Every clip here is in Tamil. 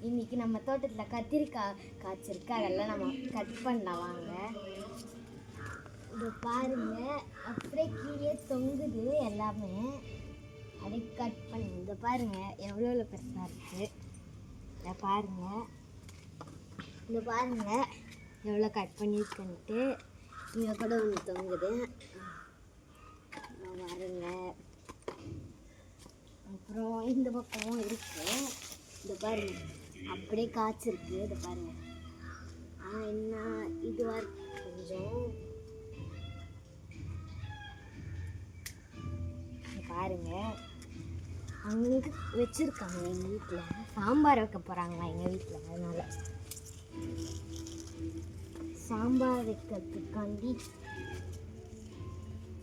இன்னைக்கு நம்ம தோட்டத்தில் கத்திரிக்காய் காய்ச்சிருக்கு, அதெல்லாம் நம்ம கட் பண்ணலாம் வாங்க. இது பாருங்க, அப்படியே கீழே தொங்குது எல்லாமே. அப்படியே கட் பண்ணி இதை பாருங்க எவ்வளோ பெருசாக இருக்குது. இதை பாருங்க, இந்த பாருங்க எவ்வளோ கட் பண்ணியிருக்குன்ட்டு. இங்கே கூட ஒன்று தொங்குது பாருங்க. அப்புறம் இந்த பக்கமும் இருக்கு. இந்த பாருங்க அப்படியே காய்ச்சிருக்கு. இதை பாருங்க. என்ன இதுவா கொஞ்சம் பாருங்க. அங்கே வச்சிருக்காங்க எங்கள் வீட்டில். சாம்பார் வைக்க போகிறாங்களா எங்கள் வீட்டில், அதனால சாம்பார் வைக்கிறதுக்காண்டி.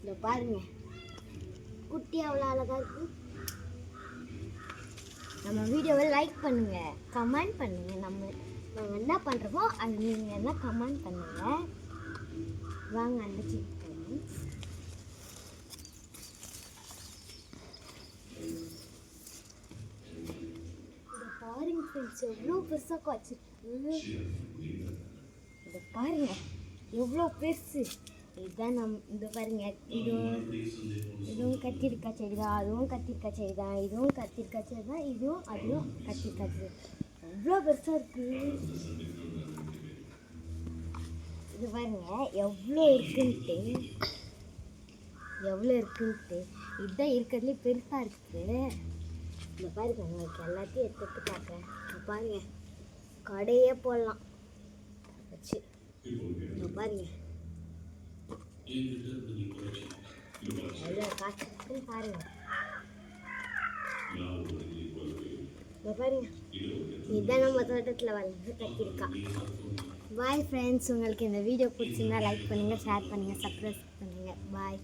இதை பாருங்க குட்டி அவ்வளோ அழகா இருக்கு. நம்ம வீடியோவை லைக் பண்ணுங்க, கமெண்ட் பண்ணுங்க. நம்ம என்ன பண்ணுறோமோ அது நீங்கள் எல்லாம் கமெண்ட் பண்ணுங்க. வாங்க அந்த செக் பண்ணி. இதை பாருங்க ஃப்ரெண்ட்ஸ், எவ்வளோ பெருசாக காய்ச்சிருக்கு. இதை பாருங்க எவ்வளோ பெருசு. இதுதான் இந்த பாருங்க, இதுவும் கத்திரிக்காய் செடி தான், அதுவும் கத்திரிக்காய் செடி தான், இதுவும் கத்திரிக்காய் செடி தான், இதுவும் அதுவும் கத்திரிக்காய் செடி. எவ்வளோ பெருசாக இருக்கு. இது பாருங்க எவ்வளோ இருக்குன்ட்டு, இதுதான் இருக்கிறதுலே பெருசாக இருக்குது. இந்த பாருங்க, உங்களுக்கு எல்லாத்தையும் எடுத்து பார்க்குறேன். பாருங்க கடையே போடலாம் வச்சு. பாருங்க பாருங்க. பாருங்க இதுதான் நம்ம தோட்டத்தில் வளர்ந்து கத்திரிக்காய். பாய் ஃப்ரெண்ட்ஸ், உங்களுக்கு இந்த வீடியோ பிடிச்சிருந்தா லைக் பண்ணுங்கள், ஷேர் பண்ணுங்கள், சப்ஸ்கிரைப் பண்ணுங்கள். பாய்.